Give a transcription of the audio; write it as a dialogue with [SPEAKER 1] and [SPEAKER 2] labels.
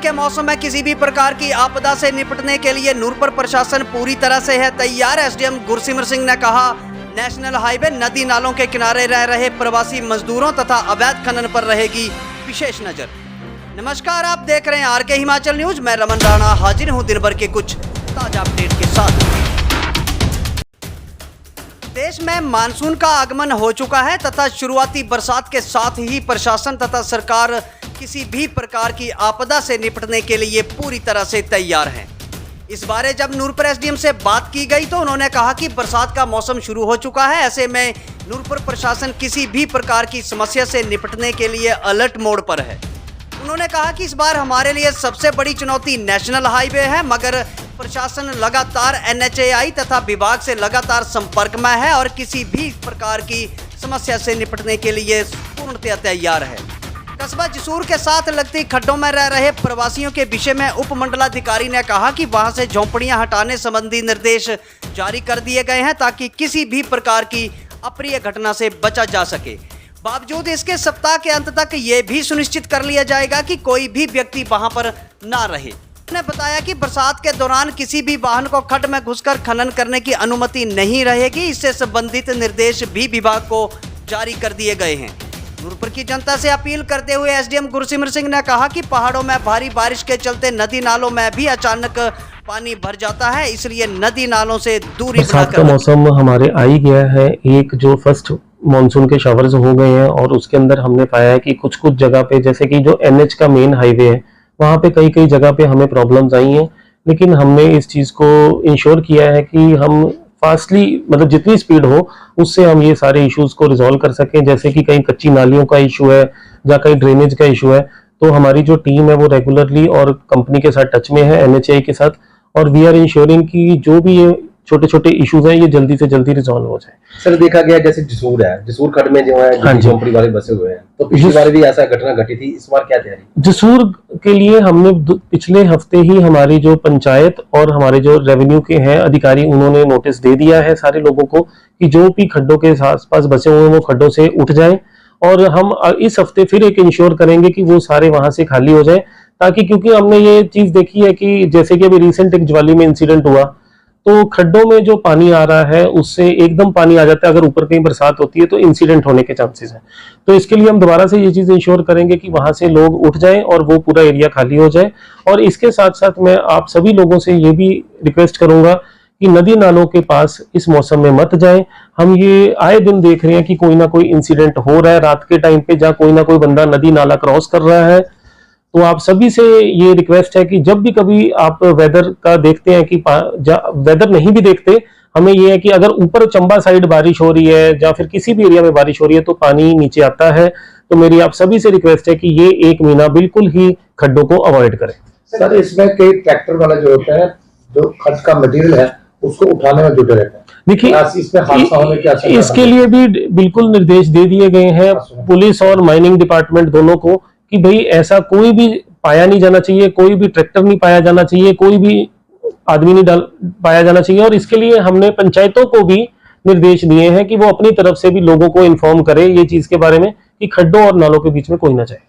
[SPEAKER 1] के मौसम में किसी भी प्रकार की आपदा से निपटने के लिए नूरपुर प्रशासन पूरी तरह से है तैयार। एसडीएम गुरसिमर सिंह ने कहा, नेशनल हाईवे नदी नालों के किनारे रह रहे प्रवासी मजदूरों तथा अवैध खनन पर रहेगी विशेष नजर। नमस्कार, आप देख रहे हैं आरके हिमाचल न्यूज। मैं रमन राणा हाजिर हूं दिन भर के कुछ ताजा अपडेट के साथ। देश में मानसून का आगमन हो चुका है तथा शुरुआती बरसात के साथ ही प्रशासन तथा सरकार किसी भी प्रकार की आपदा से निपटने के लिए पूरी तरह से तैयार हैं। इस बारे जब नूरपुर एसडीएम से बात की गई तो उन्होंने कहा कि बरसात का मौसम शुरू हो चुका है, ऐसे में नूरपुर प्रशासन किसी भी प्रकार की समस्या से निपटने के लिए अलर्ट मोड पर है। उन्होंने कहा कि इस बार हमारे लिए सबसे बड़ी चुनौती नेशनल हाईवे है, मगर प्रशासन लगातार NHAI तथा विभाग से लगातार संपर्क में है और किसी भी प्रकार की समस्या से निपटने के लिए पूर्णतः तैयार है। कस्बा जसूर के साथ लगती खड्डों में रह रहे प्रवासियों के विषय में उप मंडलाधिकारी ने कहा कि वहां से झोंपड़ियां हटाने संबंधी निर्देश जारी कर दिए गए हैं ताकि किसी भी प्रकार की अप्रिय घटना से बचा जा सके। बावजूद इसके सप्ताह के अंत तक ये भी सुनिश्चित कर लिया जाएगा कि कोई भी व्यक्ति वहां पर ना रहे। उन्होंने बताया कि बरसात के दौरान किसी भी वाहन को खड्ड में घुसकर खनन करने की अनुमति नहीं रहेगी। इससे संबंधित निर्देश भी विभाग को जारी कर दिए गए हैं। नूरपुर की जनता से अपील करते हुए एसडीएम गुरसिमर सिंह ने कहा कि पहाड़ों में भारी बारिश के चलते नदी नालों में भी अचानक पानी भर जाता है, इसलिए नदी नालों से दूरी
[SPEAKER 2] बरसात का मौसम हमारे आ ही गया है। एक जो फर्स्ट मानसून के शावर्स हो गए हैं और उसके अंदर हमने पाया है कि कुछ जगह पे, जैसे कि जो NH का मेन हाईवे है, वहाँ पे कई जगह पे हमें प्रॉब्लम्स आई हैं, लेकिन हमने इस चीज़ को इंश्योर किया है कि हम फास्टली, मतलब जितनी स्पीड हो उससे हम ये सारे इश्यूज को रिजॉल्व कर सकें। जैसे कि कहीं कच्ची नालियों का इशू है या कहीं ड्रेनेज का इशू है, तो हमारी जो टीम है वो रेगुलरली और कंपनी के साथ टच में है, NHAI के साथ, और वी आर इंश्योरिंग कि जो भी ये छोटे छोटे इश्यूज हैं ये जल्दी से जल्दी रिजॉल्व हो जाए।
[SPEAKER 3] सर, देखा गया जैसे जसूर है, जसूर खड्ड में जो है झोंपड़ी वाले बसे हुए हैं, तो पिछली बार भी ऐसा घटना घटी थी, इस बार क्या तैयारी?
[SPEAKER 2] जसूर के लिए हमने पिछले हफ्ते ही हमारी जो पंचायत और हमारे जो रेवेन्यू के हैं अधिकारी, उन्होंने नोटिस दे दिया है सारे लोगों को कि जो भी खड्डों के आसपास बसे हुए हैं वो खड्डों से उठ जाएं, और हम इस हफ्ते फिर एक इंश्योर करेंगे कि वो सारे वहां से खाली हो जाए, ताकि, क्योंकि हमने ये चीज देखी है कि जैसे कि अभी रिसेंट एक ज्वाली में इंसिडेंट हुआ, तो खड्डों में जो पानी आ रहा है उससे एकदम पानी आ जाता है, अगर ऊपर कहीं बरसात होती है तो इंसिडेंट होने के चांसेस हैं। तो इसके लिए हम दोबारा से ये चीज इंश्योर करेंगे कि वहां से लोग उठ जाएं और वो पूरा एरिया खाली हो जाए। और इसके साथ साथ मैं आप सभी लोगों से ये भी रिक्वेस्ट करूंगा कि नदी नालों के पास इस मौसम में मत जाएं। हम ये आए दिन देख रहे हैं कि कोई ना कोई इंसिडेंट हो रहा है रात के टाइम पे, जहाँ कोई ना कोई बंदा नदी नाला क्रॉस कर रहा है। तो आप सभी से ये रिक्वेस्ट है कि जब भी कभी आप वेदर का देखते हैं, कि वेदर नहीं भी देखते, हमें ये है कि अगर ऊपर चंबा साइड बारिश हो रही है या फिर किसी भी एरिया में बारिश हो रही है तो पानी नीचे आता है। तो मेरी आप सभी से रिक्वेस्ट है कि ये एक महीना बिल्कुल ही खड्डों को अवॉइड करें।
[SPEAKER 4] सर, इसमें कई ट्रैक्टर वाला जो होता है, जो खड्ड का मटेरियल है उसको उठाने में जुटे रहते हैं।
[SPEAKER 2] देखिए,
[SPEAKER 4] इसमें हादसा होने की
[SPEAKER 2] इसके लिए भी बिल्कुल निर्देश दे दिए गए हैं पुलिस और माइनिंग डिपार्टमेंट दोनों को, कि भाई ऐसा कोई भी पाया नहीं जाना चाहिए, कोई भी ट्रैक्टर नहीं पाया जाना चाहिए, कोई भी आदमी नहीं पाया जाना चाहिए। और इसके लिए हमने पंचायतों को भी निर्देश दिए हैं कि वो अपनी तरफ से भी लोगों को इन्फॉर्म करें ये चीज के बारे में कि खड्डों और नालों के बीच में कोई ना जाए।